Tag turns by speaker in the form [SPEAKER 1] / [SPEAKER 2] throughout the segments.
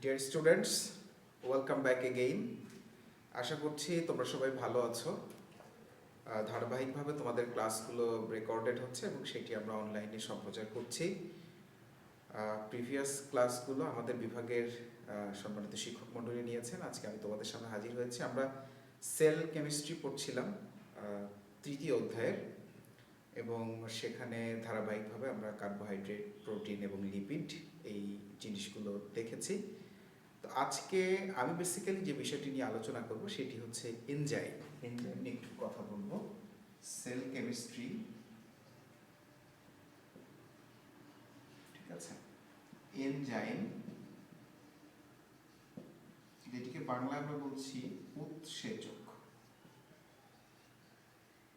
[SPEAKER 1] Deer students, welcome back again. আশা করছি তোমরা সবাই ভালো আছো। ধারাবাহিকভাবে তোমাদের ক্লাসগুলো রেকর্ডেড হচ্ছে এবং সেটি আমরা অনলাইনে সম্প্রচার করছি। প্রিভিয়াস ক্লাসগুলো আমাদের বিভাগের সম্মানিত শিক্ষক মণ্ডলী নিয়েছেন। আজকে আমি তোমাদের সামনে হাজির হয়েছি। আমরা সেল কেমিস্ট্রি পড়ছিলাম তৃতীয় অধ্যায়ের, এবং সেখানে ধারাবাহিকভাবে আমরা কার্বোহাইড্রেট, প্রোটিন এবং লিপিড এই জিনিসগুলো দেখেছি। তো আজকে আমি বেসিক্যালি যে বিষয়টি নিয়ে আলোচনা করব সেটি হচ্ছে এনজাইম নিয়ে একটু কথা বলবো। সেল কেমিস্ট্রি, ঠিক আছে। এনজাইম, যেটিকে বাংলায় আমরা বলছি উৎসেচক,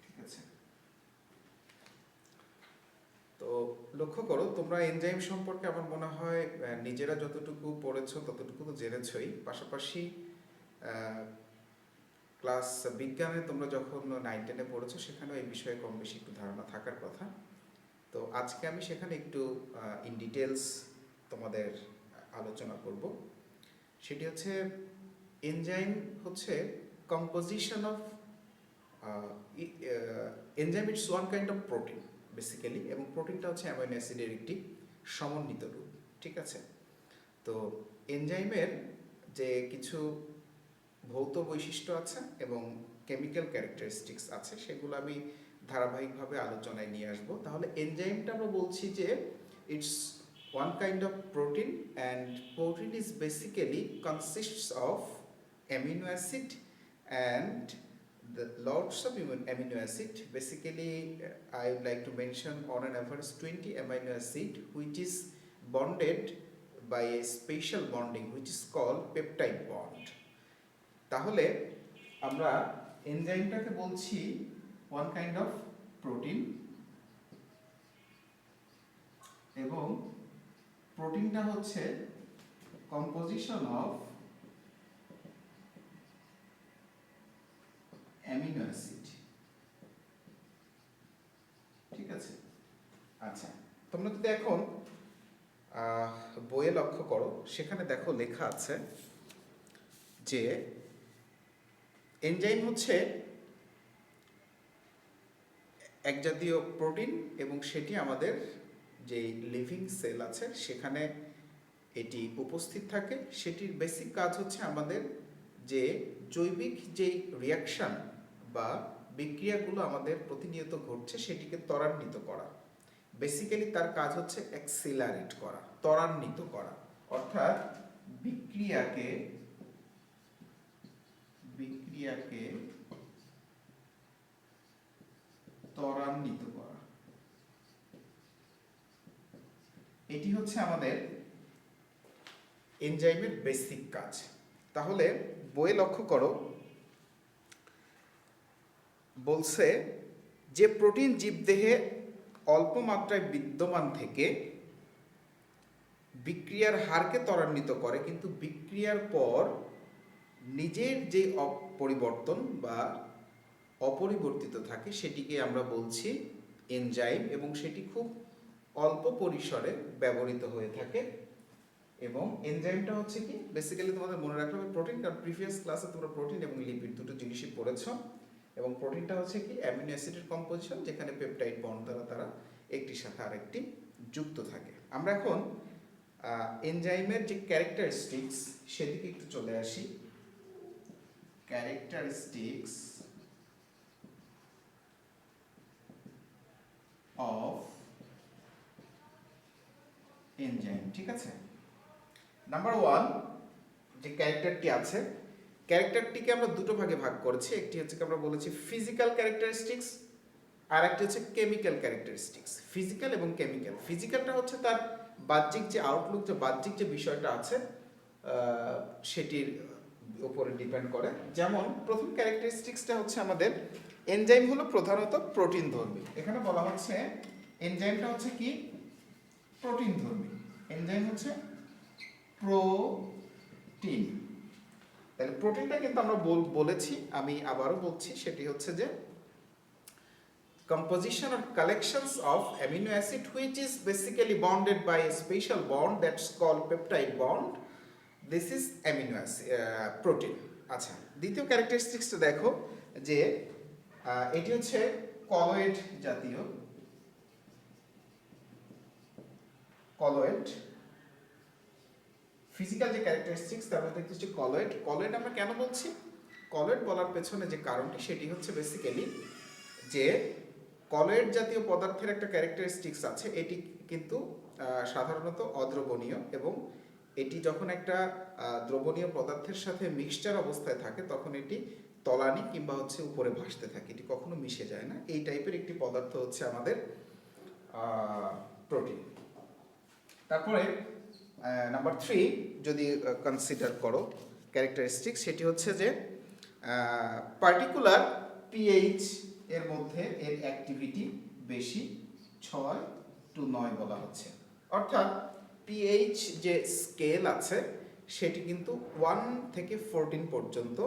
[SPEAKER 1] ঠিক আছে। তো লক্ষ্য করো, তোমরা এনজাইম সম্পর্কে আমার মনে হয় নিজেরা যতটুকু পড়েছো ততটুকু তো জেনেছই, পাশাপাশি ক্লাস বিজ্ঞানে তোমরা যখন 9-10-এ পড়েছো সেখানেও এই বিষয়ে কম বেশি একটু ধারণা থাকার কথা। তো আজকে আমি সেখানে একটু ইন ডিটেলস তোমাদের আলোচনা করব। সেটি হচ্ছে এনজাইম হচ্ছে composition of enzyme, it's one kind of protein basically, এবং প্রোটিনটা হচ্ছে অ্যামাইনো অ্যাসিডের একটি সমন্বিত রূপ, ঠিক আছে। তো এনজাইমের যে কিছু ভৌত বৈশিষ্ট্য আছে এবং কেমিক্যাল ক্যারেক্টারিস্টিক্স আছে, সেগুলো আমি ধারাবাহিকভাবে আলোচনায় নিয়ে আসবো। তাহলে এনজাইমটা আমরা বলছি যে it's one kind of protein, and protein is basically consists of amino acid and the lots of amino acid. Basically, I would like to mention on an average 20 amino acid which is bonded by a special bonding which is called peptide bond. তাহলে আমরা এনজাইমটাকে বলছি one kind of protein, এবং প্রোটিনটা হচ্ছে composition of amino acid, ঠিক আছে। আচ্ছা, তোমরা যদি এখন বইয়ে লক্ষ্য করো, সেখানে দেখো লেখা আছে যে এনজাইম হচ্ছে এক জাতীয় প্রোটিন, এবং সেটি আমাদের যে লিভিং সেল আছে সেখানে এটি উপস্থিত থাকে। সেটির বেসিক কাজ হচ্ছে আমাদের যে জৈবিক যেই রিয়াকশান বা বিক্রিয়াগুলো আমাদের প্রতিনিয়ত ঘটছে সেটিকে ত্বরান্বিত করা। বেসিক্যালি তার কাজ হচ্ছে অ্যাক্সিলারেট করা, ত্বরান্বিত করা, অর্থাৎ বিক্রিয়াকে ত্বরান্বিত করা। এটি হচ্ছে আমাদের এনজাইমের বেসিক কাজ। তাহলে বইয়ে লক্ষ্য করো, বলছে যে প্রোটিন জীবদেহে অল্প মাত্রায় বিদ্যমান থেকে বিক্রিয়ার হারকে ত্বরান্বিত করে, কিন্তু বিক্রিয়ার পর নিজের যে পরিবর্তন বা অপরিবর্তিত থাকে সেটিকে আমরা বলছি এনজাইম, এবং সেটি খুব অল্প পরিসরে ব্যবহৃত হয়ে থাকে। এবং এনজাইমটা হচ্ছে কি, বেসিক্যালি তোমাদের মনে রাখতে হবে প্রোটিন, কারণ প্রিভিয়াস ক্লাসে তোমরা প্রোটিন এবং লিপিড দুটো জিনিসই পড়েছো। এবং প্রোটিনটা হচ্ছে কি অ্যামিনো অ্যাসিডের কম্পোজিশন, যেখানে পেপটাইড বন্ড দ্বারা তারা একটির সাথে আরেকটি যুক্ত থাকে। আমরা এখন এনজাইমের যে ক্যারেক্টারিস্টিক্স সেদিকে একটু চলে আসি। ক্যারেক্টারিস্টিক্স অফ এনজাইম, ঠিক আছে। নাম্বার 1 যে ক্যারেক্টারটি আছে, ক্যারেক্টারটিকে আমরা দুটো ভাগে ভাগ করেছি। একটি হচ্ছে আমরা বলেছি ফিজিক্যাল ক্যারেক্টারিস্টিক্স, আর একটি হচ্ছে কেমিক্যাল ক্যারেক্টারিস্টিক্স। ফিজিক্যাল এবং কেমিক্যাল। ফিজিক্যালটা হচ্ছে তার বাহ্যিক যে আউটলুক, যে বাহ্যিক যে বিষয়টা আছে সেটির উপরে ডিপেন্ড করে। যেমন প্রথম ক্যারেক্টারিস্টিক্সটা হচ্ছে আমাদের এনজাইম হলো প্রধানত প্রোটিন ধর্মী। এখানে বলা হচ্ছে এনজাইমটা হচ্ছে কি প্রোটিন ধর্মী। এনজাইম হচ্ছে প্রোটিন। তাহলে প্রোটিনটা কিন্তু আমরা বলেছি, আমি আবারও বলছি, সেটি হচ্ছে যে composition or collections of amino acid which is basically bonded by a special bond that's called peptide bond. This is amino protein. আচ্ছা, দ্বিতীয় ক্যারেক্টারিস্টিক্সটা দেখো যে এটি হচ্ছে কলয়েড জাতীয়, কলয়েড ফিজিক্যাল যে ক্যারেক্টারিস্টিক্স তার মধ্যে হচ্ছে কলয়েড। কলয়েড আমরা কেন বলছি? কলয়েড বলার পেছনে যে কারণটি সেটি হচ্ছে বেসিক্যালি যে কলয়েড জাতীয় পদার্থের একটা ক্যারেক্টারিস্টিক্স আছে, এটি কিন্তু সাধারণত অদ্রবণীয় এবং এটি যখন একটা দ্রবণীয় পদার্থের সাথে মিক্সচার অবস্থায় থাকে তখন এটি তলানি কিংবা হচ্ছে উপরে ভাসতে থাকে, এটি কখনো মিশে যায় না। এই টাইপের একটি পদার্থ হচ্ছে আমাদের প্রোটিন। তারপরে নাম্বার 3 যদি কনসিডার করো ক্যারেক্টারিস্টিক, সেটি হচ্ছে যে পার্টিকুলার পিএইচ এর মধ্যে এর অ্যাক্টিভিটি বেশি, 6 to 9 বলা হচ্ছে। অর্থাৎ পিএইচ যে স্কেল আছে সেটি কিন্তু 1 থেকে 14 পর্যন্ত,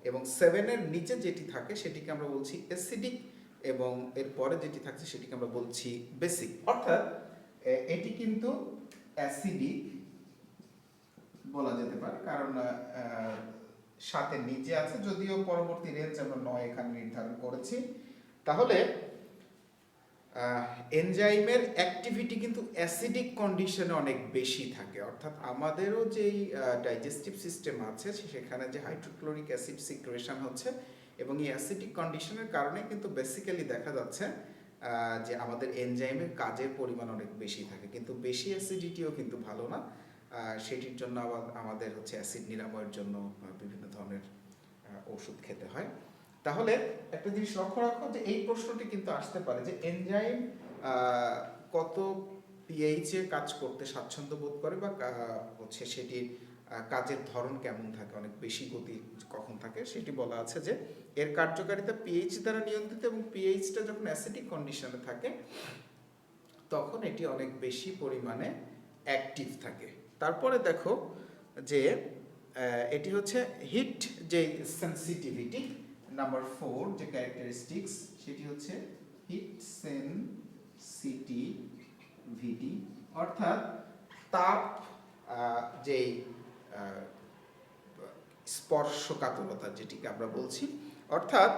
[SPEAKER 1] এবং 7 এর নিচে যেটি থাকে সেটিকে আমরা বলছি অ্যাসিডিক, এবং এর পরে যেটি থাকছে সেটিকে আমরা বলছি বেসিক। অর্থাৎ এটি কিন্তু অ্যাসিডিক বলা যেতে পারে, কারণ 7 এর নিচে আছে, যদিও পরবর্তী রেঞ্জ আমরা 9 এখানে নির্ধারণ করেছি। তাহলে এনজাইমের অ্যাক্টিভিটি কিন্তু অ্যাসিডিক কন্ডিশনে অনেক বেশি থাকে। অর্থাৎ আমাদেরও যেই ডাইজেস্টিভ সিস্টেম আছে সেখানে যে হাইড্রোক্লোরিক অ্যাসিড সিক্রেশন হচ্ছে, এবং এই অ্যাসিডিক কন্ডিশনের কারণে কিন্তু বেসিক্যালি দেখা যাচ্ছে যে আমাদের এনজাইমের কাজের পরিমাণ অনেক বেশি থাকে। কিন্তু বেশি অ্যাসিডিটিও কিন্তু ভালো না, সেটির জন্য আবার আমাদের হচ্ছে অ্যাসিড নিরাময়ের জন্য বিভিন্ন ধরনের ওষুধ খেতে হয়। তাহলে একটা জিনিস লক্ষ্য রাখো যে এই প্রশ্নটি কিন্তু আসতে পারে যে এনজাইম কত পিএইচ এ কাজ করতে স্বাচ্ছন্দ্য বোধ করে, বা হচ্ছে সেটির কাজের ধরন কেমন থাকে, অনেক বেশি গতি কখন থাকে। সেটি বলা আছে যে এর কার্যকারিতা পিএইচ দ্বারা নিয়ন্ত্রিত, এবং পিএইচটা যখন অ্যাসিডিক কন্ডিশনে থাকে তখন এটি অনেক বেশি পরিমাণে অ্যাক্টিভ থাকে। তারপরে দেখো যে এটি হচ্ছে হিট যে সেন্সিটিভিটি, নাম্বার 4 যে ক্যারেক্টারিস্টিক্স সেটি হচ্ছে হিট সেনসিটিভিটি, অর্থাৎ তাপ যেই স্পর্শকাতরতা যেটিকে আমরা বলছি। অর্থাৎ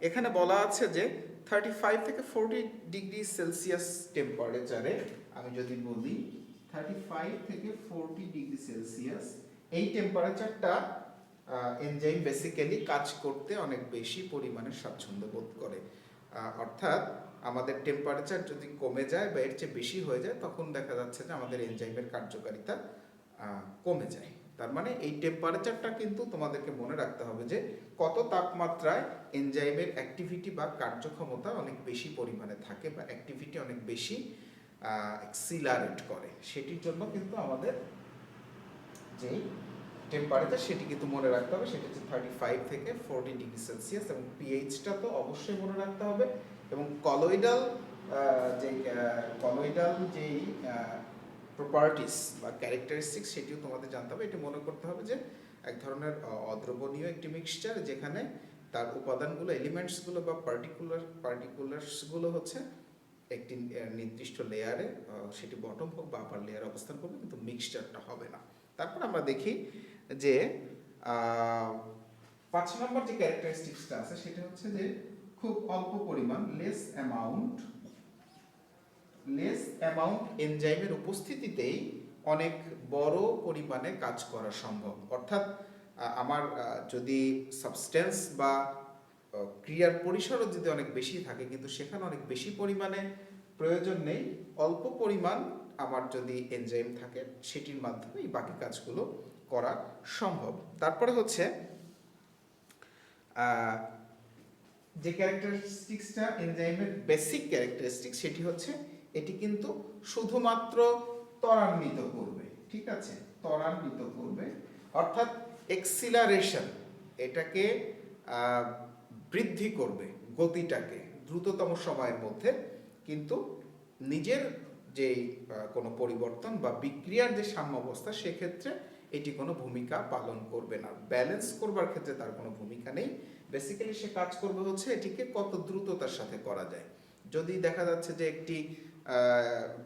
[SPEAKER 1] এখানে বলা আছে যে 35 থেকে 40 ডিগ্রি সেলসিয়াস টেম্পারেচারে, আমি যদি বলি 35 থেকে 40 ডিগ্রি সেলসিয়াস, এই টেম্পারেচারটা এনজাইম বেসিক্যালি কাজ করতে অনেক বেশি পরিমাণে স্বাচ্ছন্দ্য বোধ করে। অর্থাৎ আমাদের টেম্পারেচার যদি কমে যায় বা এর চেয়ে বেশি হয়ে যায় তখন দেখা যাচ্ছে যে আমাদের এনজাইমের কার্যকারিতা কমে যায়। তার মানে এই টেম্পারেচারটা কিন্তু তোমাদেরকে মনে রাখতে হবে যে কত তাপমাত্রায় এনজাইমের অ্যাক্টিভিটি বা কার্যক্ষমতা অনেক বেশি পরিমাণে থাকে, বা অ্যাক্টিভিটি অনেক বেশি অ্যাক্সিলারেট করে, সেটির জন্য কিন্তু আমাদের যেই টেম্পারেচার সেটি কিন্তু মনে রাখতে হবে, সেটি হচ্ছে 35 থেকে 40 ডিগ্রি সেলসিয়াস, এবং পিএইচটা তো অবশ্যই মনে রাখতে হবে। এবং কলয়েডাল যেই প্রপার্টিস বা ক্যারেক্টারিস্টিক্স সেটিও তোমাদের জানতে হবে। এটি মনে করতে হবে যে এক ধরনের অদ্রবণীয় একটি মিক্সচার, যেখানে তার উপাদানগুলো, এলিমেন্টসগুলো বা পার্টিকুলার্সগুলো হচ্ছে একটি নির্দিষ্ট লেয়ারে, সেটি বটম হোক বা আপার লেয়ারে অবস্থান করবে, কিন্তু মিক্সচারটা হবে না। তারপর আমরা দেখি যে 5 নম্বর যে ক্যারেক্টারিস্টিক্সটা আছে সেটা হচ্ছে যে খুব অল্প পরিমাণ, লেস অ্যামাউন্ট এনজাইমের উপস্থিতিতেই অনেক বড় পরিমাণে কাজ করা সম্ভব। অর্থাৎ আমার যদি সাবস্টেন্স বা ক্রিয়ার পরিসরও যদি অনেক বেশি থাকে কিন্তু সেখানে অনেক বেশি পরিমাণে প্রয়োজন নেই, অল্প পরিমাণ আমার যদি এনজাইম থাকে সেটির মাধ্যমে এই বাকি কাজগুলো করা সম্ভব। তারপরে হচ্ছে যে ক্যারেক্টারিস্টিক্সটা এনজাইমের বেসিক ক্যারেক্টারিস্টিক্স সেটি হচ্ছে এটি কিন্তু শুধুমাত্র ত্বরান্বিত করবে, ঠিক আছে, ত্বরান্বিত করবে, অর্থাৎ এক্সিলারেশন, এটাকে বৃদ্ধি করবে, গতিটাকে দ্রুততম সময়ের মধ্যে, কিন্তু নিজের যেই কোনো পরিবর্তন বা বিক্রিয়ার যে সাম্যাবস্থা সেক্ষেত্রে এটি কোনো ভূমিকা পালন করবে না। ব্যালেন্স করবার ক্ষেত্রে তার কোনো ভূমিকা নেই। বেসিক্যালি সে কাজ করবে হচ্ছে এটিকে কত দ্রুততার সাথে করা যায়। যদি দেখা যাচ্ছে যে একটি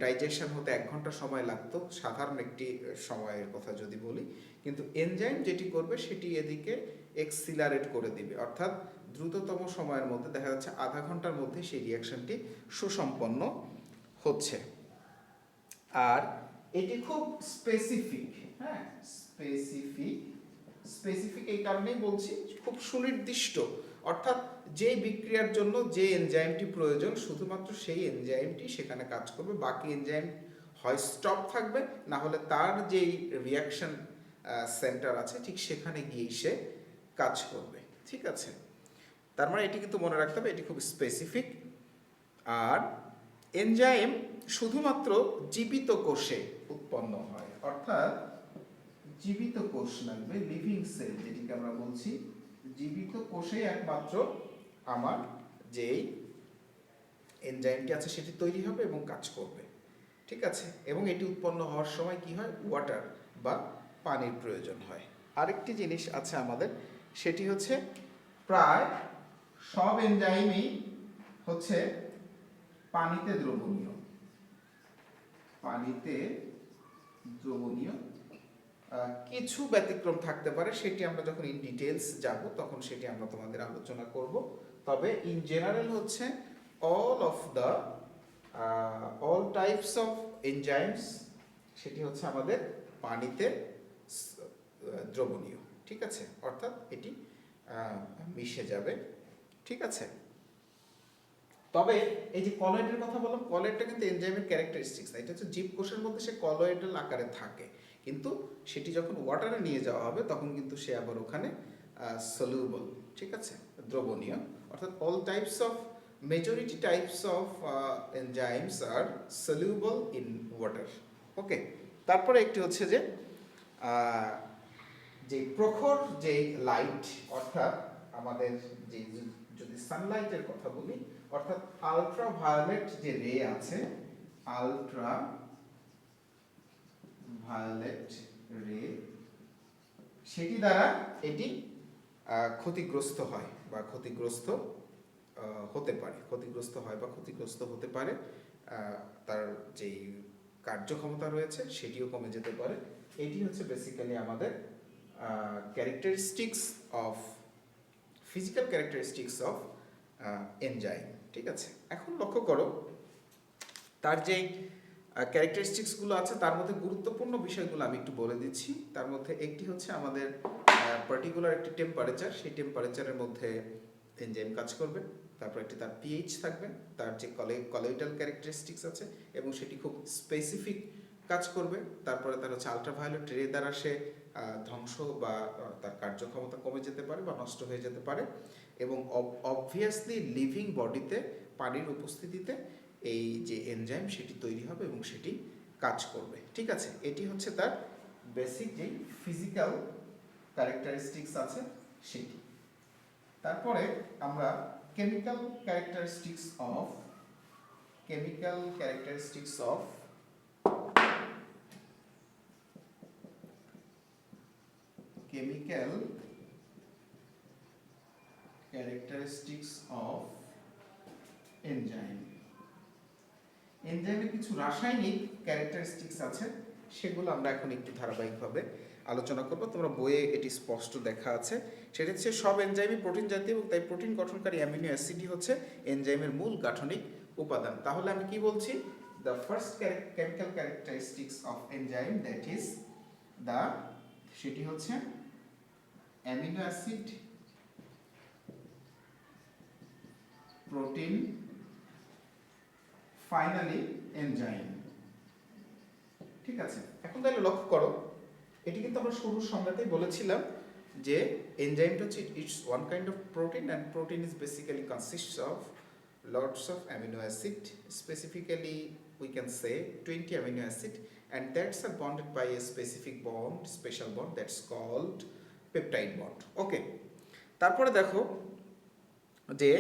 [SPEAKER 1] ডাইজেশন হতে 1 ঘন্টা সময় লাগতো, সাধারণ একটি সময়ের কথা যদি বলি, কিন্তু এনজাইম যেটি করবে সেটি এদিকে এক্সিলারেট করে দিবে, অর্থাৎ দ্রুততম সময়ের মধ্যে, দেখা যাচ্ছে আধা ঘন্টার মধ্যে সেই রিয়াকশনটি সুসম্পন্ন হচ্ছে। আর এটি খুব স্পেসিফিক, হ্যাঁ স্পেসিফিক এই কারণেই বলছি, খুব সুনির্দিষ্ট, অর্থাৎ যে বিক্রিয়ার জন্য যে এনজাইমটি প্রয়োজন শুধুমাত্র সেই এনজাইমটি সেখানে কাজ করবে, বাকি এনজাইম হয় স্টপ থাকবে, না হলে তার যেই রিয়াকশন সেন্টার আছে ঠিক সেখানে গিয়েই সে কাজ করবে। ঠিক আছে, তার মানে এটি কিন্তু মনে রাখতে হবে, এটি খুব স্পেসিফিক। আর এনজাইম শুধুমাত্র জীবিত কোষে উৎপন্ন হয়, অর্থাৎ জীবিত কোষ লাগবে, লিভিং সেল যেটিকে আমরা বলছি, জীবিত কোষে একমাত্র আমার যেই এনজাইমটি আছে সেটি তৈরি হবে এবং কাজ করবে। ঠিক আছে, এবং এটি উৎপন্ন হওয়ার সময় কি হয়, ওয়াটার বা পানির প্রয়োজন হয়। আরেকটি জিনিস আছে আমাদের, সেটি হচ্ছে প্রায় সব এনজাইমই হচ্ছে পানিতে দ্রবণীয়, পানিতে দ্রবণীয়। কিছু ব্যতিক্রম থাকতে পারে, সেটি আমরা যখন ইন ডিটেলস যাব তখন সেটি আমরা তোমাদের আলোচনা করব। তবে ইন জেনারেল হচ্ছে অল টাইপস অফ এনজাইমস সেটি হচ্ছে আমাদের পানিতে দ্রবণীয়। ঠিক আছে, অর্থাৎ এটি মিশে যাবে। ঠিক আছে, তবে এই যে কলয়েডের কথা বললাম, কলয়েডটা কিন্তু এনজাইমের ক্যারেক্টারিস্টিক্স না, এটা হচ্ছে জীবকোষের মধ্যে সে কলয়েডাল আকারে থাকে, কিন্তু সেটি যখন ওয়াটারে নিয়ে যাওয়া হবে তখন কিন্তু সে আবার ওখানে সলিউবল, ঠিক আছে, দ্রবণীয়। অর্থাৎ all types of majority types of enzymes are soluble in water. Okay, তারপরে একটি হচ্ছে যে প্রখর যে লাইট, অর্থাৎ আমাদের যে যদি সানলাইটের কথা বলি, অর্থাৎ আলট্রা ভায়োলেট যে রে আছে, আলট্রা ভায়োলেট রে, সেটি দ্বারা এটি ক্ষতিগ্রস্ত হয় বা ক্ষতিগ্রস্ত হতে পারে, ক্ষতিগ্রস্ত হয় বা ক্ষতিগ্রস্ত হতে পারে, তার যেই কার্যক্ষমতা রয়েছে সেটিও কমে যেতে পারে। এটি হচ্ছে বেসিক্যালি আমাদের characteristics of physical characteristics of enzyme. ঠিক আছে, এখন লক্ষ্য করো তার যে ক্যারেক্টারিস্টিক্সগুলো আছে তার মধ্যে গুরুত্বপূর্ণ বিষয়গুলো আমি একটু বলে দিচ্ছি। তার মধ্যে একটি হচ্ছে আমাদের পার্টিকুলার একটি টেম্পারেচার, সেই টেম্পারেচারের মধ্যে এনজাইম কাজ করবে। তারপর একটি তার পিএইচ থাকবে, তার যে কলয়েডাল ক্যারেক্টারিস্টিক্স আছে এবং সেটি খুব স্পেসিফিক কাজ করবে। তারপরে তার হচ্ছে আলট্রাভায়োলেট রে দ্বারা সে ধ্বংস বা তার কার্যক্ষমতা কমে যেতে পারে বা নষ্ট হয়ে যেতে পারে। এবং অবভিয়াসলি লিভিং বডিতে পানির উপস্থিতিতে এই যে এনজাইম সেটি তৈরি হবে এবং সেটি কাজ করবে। ঠিক আছে, এটি হচ্ছে তার বেসিক যেই ফিজিক্যাল ক্যারেক্টারিস্টিক্স আছে সেটি। তারপরে আমরা chemical characteristics of characteristics of enzyme. এনজাইমের কিছু রাসায়নিক ক্যারেক্টারিস্টিক্স আছে, সেগুলো আমরা এখন একটু ধারাবাহিকভাবে আলোচনা করব। তোমরা বইয়ে এটি স্পষ্ট দেখা আছে। সেটা হচ্ছে সব এনজাইমই প্রোটিন জাতীয় এবং তাই প্রোটিন গঠনকারী অ্যামিনো অ্যাসিডই হচ্ছে এনজাইমের মূল গাঠনিক উপাদান। তাহলে আমি কি বলছি, the first chemical characteristics of enzyme that is সেটি হচ্ছে amino acid, protein, finally enzyme. ঠিক আছে, এখন তাহলে লক্ষ্য করো, এটি কিন্তু আমরা শুরুর সংজ্ঞাতেই বলেছিলাম যে এনজাইমটা হচ্ছে it's one kind of protein and protein is basically consists of lots of amino acid, specifically we can say 20 amino acid, and that's are bonded by a specific bond, special bond that's called peptide bond. Okay, তারপরে দেখো যে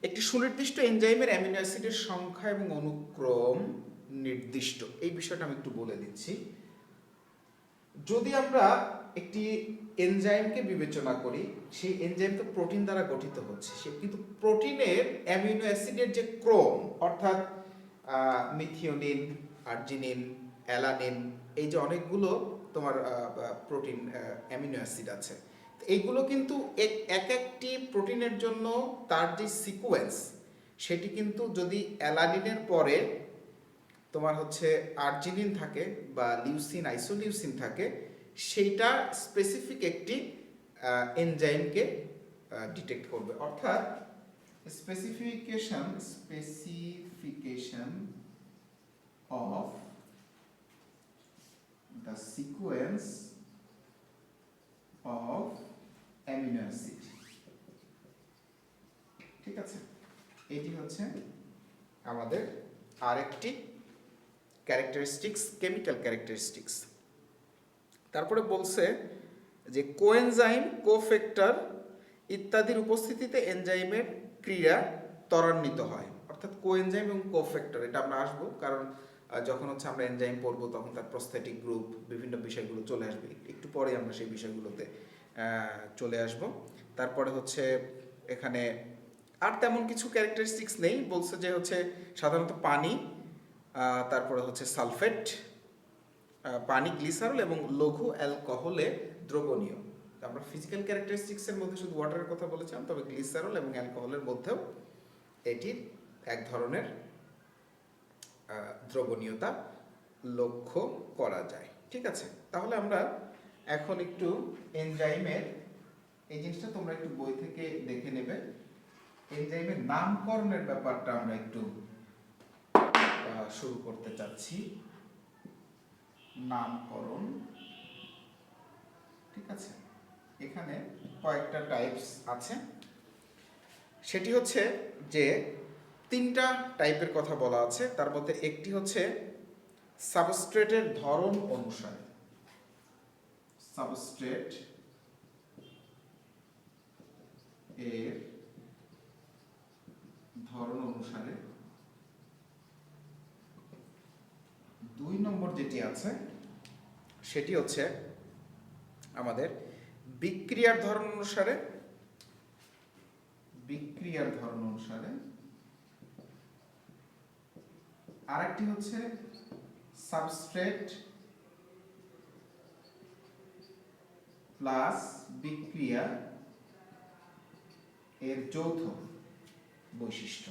[SPEAKER 1] একটি সুনির্দিষ্ট এনজাইমের amino অ্যাসিডের সংখ্যা এবং অনুক্রম নির্দিষ্ট, এই বিষয়টা আমি একটু বলে দিচ্ছি। যদি আমরা একটি এনজাইমকে বিবেচনা করি, সেই এনজাইম তো প্রোটিন দ্বারা গঠিত হচ্ছে, সে কিন্তু প্রোটিনের অ্যামিনো অ্যাসিডের যে ক্রম, অর্থাৎ মিথিওনিন, আর্জিনিন, অ্যালানিন, এই যে অনেকগুলো তোমার প্রোটিন অ্যামিনো অ্যাসিড আছে। এইগুলো কিন্তু এক একটি প্রোটিনের জন্য তার যে সিকোয়েন্স সেটি কিন্তু যদি অ্যালানিনের পরে তোমার হচ্ছে আর্জিনিন থাকে বা লিউসিন, আইসোলিউসিন থাকে, সেইটা স্পেসিফিক একটি এনজাইমকে ডিটেক্ট করবে। অর্থাৎ specification of the sequence of amino acid, ঠিক আছে, এটি হচ্ছে আমাদের আরেকটি ক্যারেক্টারিস্টিক্স, কেমিক্যাল ক্যারেক্টারিস্টিক্স। তারপরে বলছে যে কোএনজাইম, কোফ্যাক্টর ইত্যাদির উপস্থিতিতে এনজাইমের ক্রিয়া ত্বরান্বিত হয়। অর্থাৎ কোএনজাইম এবং কোফ্যাক্টর, এটা আমরা আসবো, কারণ যখন হচ্ছে আমরা এনজাইম পড়বো তখন তার প্রস্থেটিক গ্রুপ, বিভিন্ন বিষয়গুলো চলে আসবে, একটু পরে আমরা সেই বিষয়গুলোতে চলে আসব। তারপরে হচ্ছে এখানে আর তেমন কিছু ক্যারেক্টারিস্টিক্স নেই, বলছে যে হচ্ছে সাধারণত পানি, তারপরে হচ্ছে সালফেট, পানি, গ্লিসারল এবং লঘু অ্যালকোহলে দ্রবণীয়। আমরা ফিজিক্যাল ক্যারেক্টারিস্টিক্সের মধ্যে শুধু ওয়াটারের কথা বলেছিলাম, তবে গ্লিসারল এবং অ্যালকোহলের মধ্যেও এটির এক ধরনের দ্রবণীয়তা লক্ষ্য করা যায়, ঠিক আছে। তাহলে আমরা এখন একটু এনজাইমের এই জিনিসটা তোমরা একটু বই থেকে দেখে নেবে। এনজাইমের নামকরণের ব্যাপারটা আমরা একটু শুরু করতে চাচ্ছি। নামকরণ, ঠিক আছে, এখানে কয়েকটা টাইপস আছে। সেটি হচ্ছে যে তিনটা টাইপের কথা বলা আছে, তার মধ্যে একটি হচ্ছে সাবস্ট্রেটের ধরন অনুসারে, সাবস্ট্রেট এর ধরন অনুসারে। দুই নম্বর যেটি আছে সেটি হচ্ছে আমাদের বিক্রিয়ার ধরন অনুসারে, বিক্রিয়ার ধরন অনুসারে। আরেকটি হচ্ছে সাবস্ট্রেট প্লাস বিক্রিয়া এর যৌথ বৈশিষ্ট্য।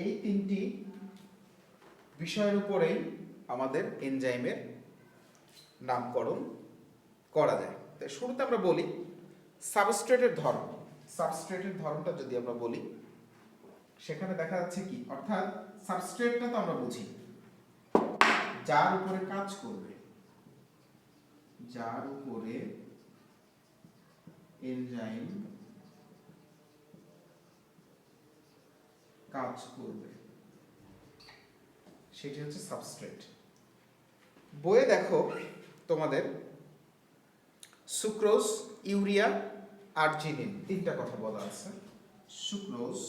[SPEAKER 1] এই তিনটি বিষয়ের উপরেই আমাদের এনজাইমের নামকরণ করা যায়। তাই শুরুতে আমরা বলি সাবস্ট্রেটের ধরন। সাবস্ট্রেটের ধরনটা যদি আমরা বলি, সেখানে দেখা যাচ্ছে কি, অর্থাৎ সাবস্ট্রেটটা তো আমরা বুঝি যার উপরে কাজ করবে, যার উপরে এনজাইম কাজ করবে, সেটি হচ্ছে সাবস্ট্রেট। বইয়ে দেখো তোমাদের সুক্রোজ, ইউরিয়া, আর্জিনিন, তিনটা কথা বলা আছে। সুক্রোজ,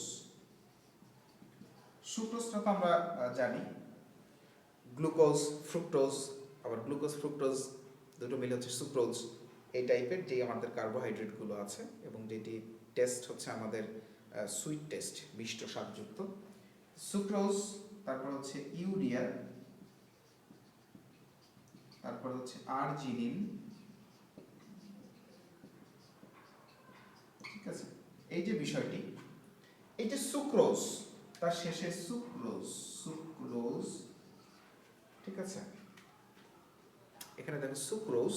[SPEAKER 1] সুক্রোজটা তো আমরা জানি, গ্লুকোজ, ফ্রুক্টোজ, আবার গ্লুকোজ ফ্রুক্টোজ দুটো মিলে হচ্ছে সুক্রোজ। এই টাইপের যে আমাদের কার্বোহাইড্রেটগুলো আছে এবং যেটি টেস্ট হচ্ছে আমাদের সুইট টেস্ট, মিষ্ট স্বাদযুক্ত। সুক্রোজ, তারপর হচ্ছে ইউরিয়া, তারপর হচ্ছে আর্জিনিন, ঠিক আছে। এই যে বিষয়টি, এই যে সুক্রোজ, তার শেষে সুক্রোজ, সুক্রোজ, ঠিক আছে, এখানে দেখো সুক্রোজ,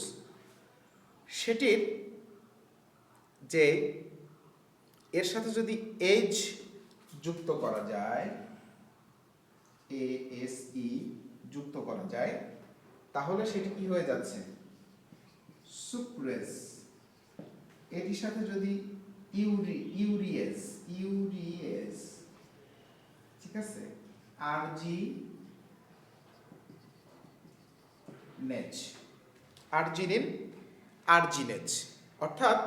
[SPEAKER 1] সেটির যে এর সাথে যদি এইচ যুক্ত করা যায়, ASE যুক্ত করা যায়, তাহলে সেটি কি হয়ে যাচ্ছে, সুক্রেজ। এটির সাথে যদি ইউরিয়েজ, ঠিক আছে, আর্জিনিন, আর্জিনেজ, অর্থাৎ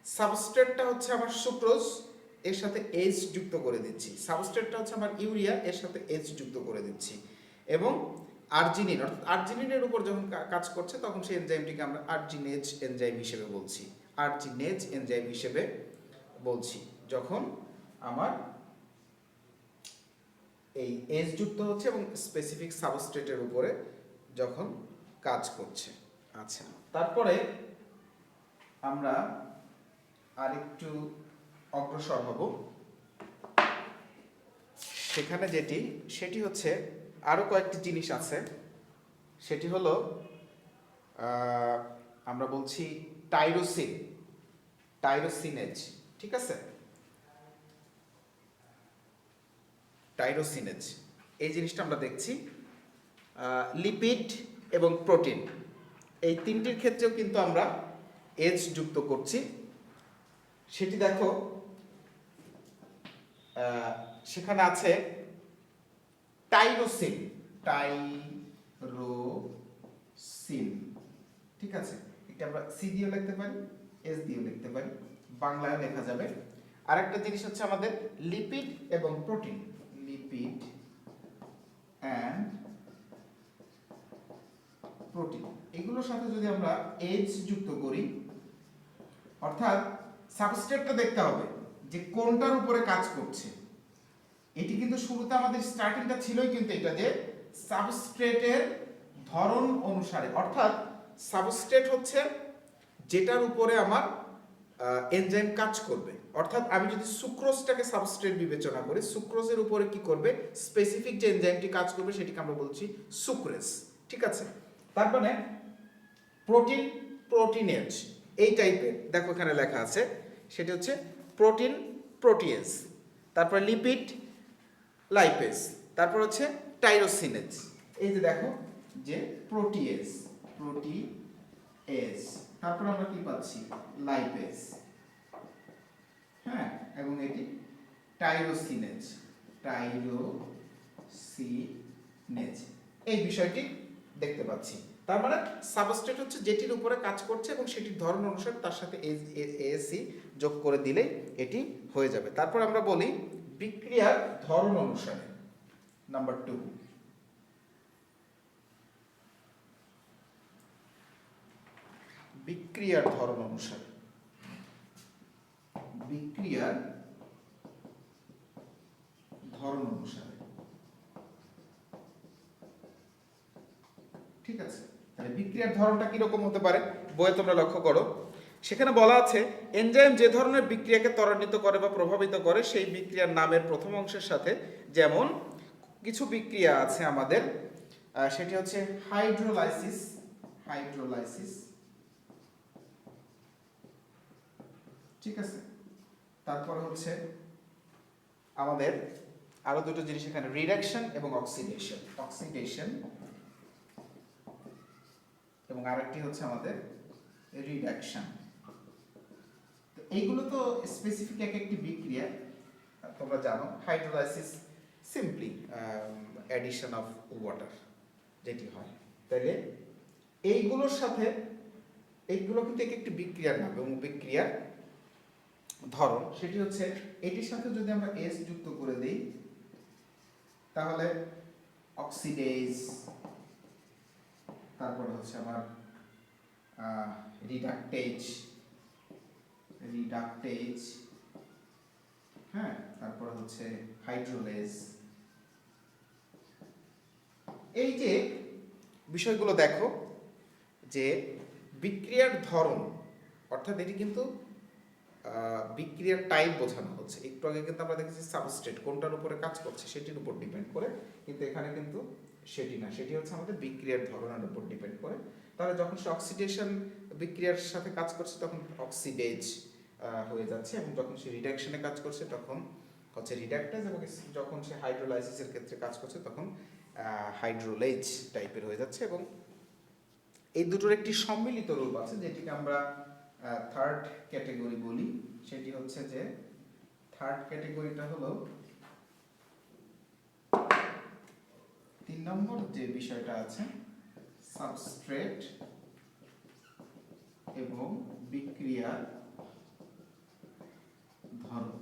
[SPEAKER 1] সাবস্ট্রেটটা হচ্ছে আমার সুক্রোজ, এর সাথে এইচ যুক্ত করে দিচ্ছি, সাবস্ট্রেটটা হচ্ছে আমার ইউরিয়া, এর সাথে এইচ যুক্ত করে দিচ্ছি, এবং আর্জিনিন, অর্থাৎ আর্জিনিনের উপর যখন কাজ করছে তখন সেই এনজাইমটিকে আমরা আর্জিনেজ এনজাইম হিসেবে বলছি, আর্জিনেজ এনজাইম হিসেবে বলছি। যখন আমার এই এজ যুক্ত হচ্ছে এবং স্পেসিফিক সাবস্ট্রেটের উপরে যখন কাজ করছে। আচ্ছা, তারপরে আমরা আরেকটু অগ্রসর হব, সেখানে সেটি হচ্ছে আরো কয়েকটি জিনিস আছে। সেটি হলো আমরা বলছি টাইরোসিনেজ, ঠিক আছে? টাইরোসিনেজ এই জিনিসটা আমরা দেখছি। লিপিড এবং প্রোটিন এই তিনটির ক্ষেত্রেও কিন্তু আমরা এজ যুক্ত করছি। সেটি দেখো, সেখানে আছে টাইরোসিন, ঠিক আছে? এটা আমরা সি দিয়েও লিখতে পারি, এস দিয়েও লিখতে পারি, বাংলায় লেখা যাবে। আরেকটা জিনিস হচ্ছে আমাদের লিপিড এবং প্রোটিন, লিপিড অ্যান্ড প্রোটিন, এগুলোর সাথে যদি আমরা এজ যুক্ত করি, অর্থাৎ সাবস্ট্রেটটা দেখতে হবে যে কোনটার উপরে কাজ করছে। এটি কিন্তু শুরুতে আমাদের স্টার্টিংটা ছিলই কিন্তু এটা যে সাবস্ট্রেটের ধরন অনুসারে, অর্থাৎ সাবস্ট্রেট হচ্ছে যেটার উপরে আমার এনজাইম কাজ করবে। অর্থাৎ আমি যদি সুক্রোজটাকে সাবস্ট্রেট বিবেচনা করি, সুক্রোজের উপরে কি করবে, স্পেসিফিক যে এনজাইমটি কাজ করবে সেটিকে আমরা বলছি সুক্রেজ, ঠিক আছে? তার মানে প্রোটিনেজ এই টাইপের, দেখো এখানে লেখা আছে, সেটি হচ্ছে প্রোটিয়েজ, তারপর লিপিড লাইপেজ, তারপর হচ্ছে টাইরোসিনেজ। এই যে দেখো যে প্রোটিয়েজ, তারপর আমরা কি পাচ্ছি, লাইপেজ, হ্যাঁ, এবং এটি টাইরোসিনেজ, এই বিষয়টি দেখতে পাচ্ছি। তার মানে সাবস্ট্রেট হচ্ছে যেটির উপরে কাজ করছে এবং সেটির ধরন অনুসারে তার সাথে এএসি যোগ করে দিলে এটি হয়ে যাবে। তারপর আমরা বলি বিক্রিয়ার ধরন অনুসারে, নাম্বার 2, বিক্রিয়ার ধরন অনুসারে, ঠিক আছে? তাহলে বিক্রিয়ার ধরনটা কিরকম হতে পারে বইয়ে তোমরা লক্ষ্য করো, সেখানে বলা আছে এনজাইম যে ধরনের বিক্রিয়াকে ত্বরান্বিত করে বা প্রভাবিত করে সেই বিক্রিয়ার নামের প্রথম অংশের সাথে, যেমন কিছু বিক্রিয়া আছে আমাদের, সেটি হচ্ছে হাইড্রোলাইসিস, ঠিক আছে? তারপর হচ্ছে আমাদের আরো দুটো জিনিস এখানে, রিডাকশন এবং অক্সিডেশন, এবং আরেকটি হচ্ছে আমাদের রিডাকশন। তো এইগুলো তো স্পেসিফিক একটি বিক্রিয়া, তোমরা জানো। Hydrolysis simply addition of water যেটি হয়। তাহলে এইগুলোর সাথে এইগুলো কিন্তু একটি বিক্রিয়ার নাম এবং বিক্রিয়ার ধরন, সেটি হচ্ছে এটির সাথে যদি আমরা এস যুক্ত করে দিই তাহলে অক্সিডেজ, তারপরে হচ্ছে আমার রিডাকটেজ, হ্যাঁ, তারপরে হচ্ছে হাইড্রোলেজ। এই যে বিষয়গুলো দেখো যে বিক্রিয়ার ধরন, অর্থাৎ এটি কিন্তু বিক্রিয়ার টাইপ বোঝানো হচ্ছে। একটু আগে কিন্তু আমরা দেখেছি সাবস্ট্রেট কোনটার উপরে কাজ করছে সেটির উপর ডিপেন্ড করে, কিন্তু এখানে কিন্তু সেটি না, সেটি হচ্ছে আমাদের বিক্রিয়ার ধরনের উপর ডিপেন্ড করে। তাহলে যখন সে অক্সিডেশন বিক্রিয়ার সাথে কাজ করছে তখন অক্সিডেজ হয়ে যাচ্ছে, এবং যখন সে রিডাকশনে কাজ করছে তখন হচ্ছে রিডাকটেজ, এবং যখন সে হাইড্রোলাইসিসের ক্ষেত্রে কাজ করছে তখন হাইড্রোলেজ টাইপের হয়ে যাচ্ছে। এবং এই দুটোর একটি সম্মিলিত রূপ আছে যেটিকে আমরা থার্ড ক্যাটেগরি বলি। সেটি হচ্ছে যে থার্ড ক্যাটেগরিটা হলো 3 নম্বর যে বিষয়টা আছে, সাবস্ট্রেট এবং বিক্রিয়ার ধরন,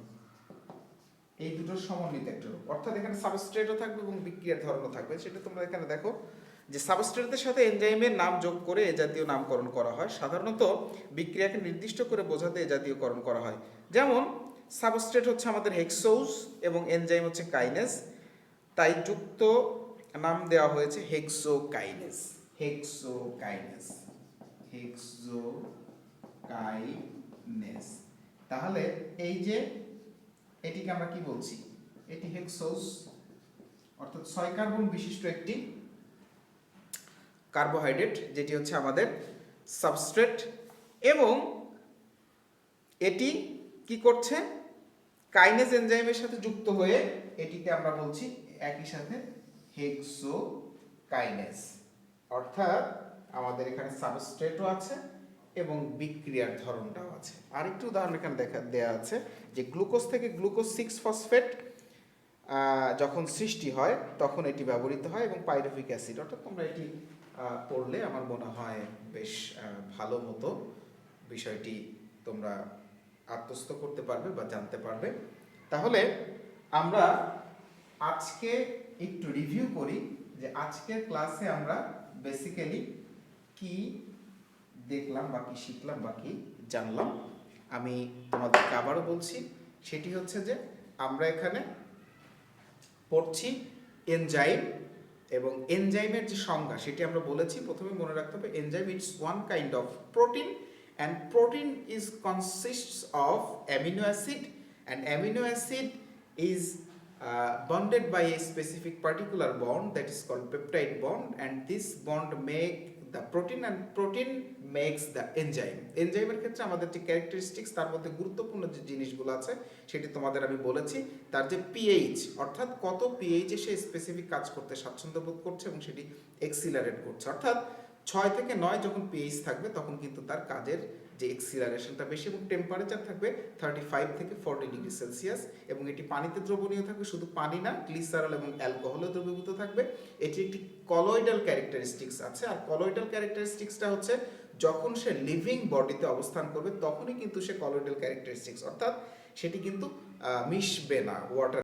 [SPEAKER 1] এই দুটোর সমন্বিত একটা রূপ। অর্থাৎ এখানে সাবস্ট্রেটও থাকবে এবং বিক্রিয়ার ধরনও থাকবে। সেটা তোমরা এখানে দেখো যে সাবস্ট্রেটের সাথে এনজাইমের নাম যোগ করে এ জাতীয় নামকরণ করা হয়। সাধারণত বিক্রিয়াকে নির্দিষ্ট করে বোঝাতে এ জাতীয়করণ করা হয়। যেমন সাবস্ট্রেট হচ্ছে আমাদের হেক্সোজ এবং এনজাইম হচ্ছে কাইনেজ। তাই যুক্ত নাম দেওয়া হয়েছে হেক্সোকাইনেস। হেক্সোকাইনেস, হেক্সোকাইনেস। তাহলে এই যে এটিকে আমরা কি বলছি, এটি হেক্সোস অর্থাৎ 6 কার্বন বিশিষ্ট একটি কার্বোহাইড্রেট, যেটি হচ্ছে আমাদের সাবস্ট্রেট, এবং এটি কি করছে, কাইনেজ এনজাইমের সাথে যুক্ত হয়ে এটিকে আমরা বলছি একই সাথে হেক্সোকাইনেস। অর্থাৎ আমাদের এখানে সাবস্ট্রেটও আছে এবং বিক্রিয়ার ধরনটাও আছে। আরেকটু উদাহরণ এখানে দেয়া আছে যে গ্লুকোজ থেকে গ্লুকোজ 6 ফসফেট যখন সৃষ্টি হয় তখন এটি ব্যবহৃত হয়, এবং পাইরুভিক অ্যাসিড, অর্থাৎ তোমরা এটি পড়লে আমার মনে হয় বেশ ভালো মতো বিষয়টি তোমরা আত্মস্থ করতে পারবে বা জানতে পারবে। তাহলে আমরা আজকে একটু রিভিউ করি যে আজকের ক্লাসে আমরা বেসিক্যালি কি দেখলাম বা কি শিখলাম বা কি জানলাম। আমি তোমাদেরকে আবারও বলছি, সেটি হচ্ছে যে আমরা এখানে পড়ছি এনজাইম, এবং এনজাইমের যে সংজ্ঞা সেটি আমরা বলেছি। প্রথমে মনে রাখতে হবে enzyme it's one kind of protein, and protein is consists of amino acid, and amino acid is bonded by a specific particular bond that is called peptide bond, and this bond make the protein, and protein makes the enzyme. এনজাইমের ক্ষেত্রে আমাদের যে characteristics, তার মধ্যে গুরুত্বপূর্ণ যে জিনিসগুলো আছে সেটি তোমাদের আমি বলেছি। তার যে পিএইচ, অর্থাৎ কত পিএইচে সে স্পেসিফিক কাজ করতে স্বাচ্ছন্দ্য বোধ করছে এবং সেটি এক্সিলারেট করছে, অর্থাৎ 6 থেকে 9 যখন পিএইচ থাকবে তখন কিন্তু তার কাজের যে এক্সিলারেশনটা বেশি, এবং টেম্পারেচার থাকবে 35 থেকে 40 ডিগ্রি সেলসিয়াস, এবং এটি পানিতে দ্রবণীয় থাকবে, শুধু পানি না, গ্লিসারল এবং অ্যালকোহলও দ্রবীভূত থাকবে। এটি একটি কলয়েডাল ক্যারেক্টারিস্টিক্স আছে, আর কলয়েডাল ক্যারেক্টারিস্টিক্সটা হচ্ছে যখন সে লিভিং বডিতে অবস্থান করবে তখনই কিন্তু সে কলয়েডাল ক্যারেক্টারিস্টিক্স, অর্থাৎ সেটি কিন্তু মিশবে না ওয়াটার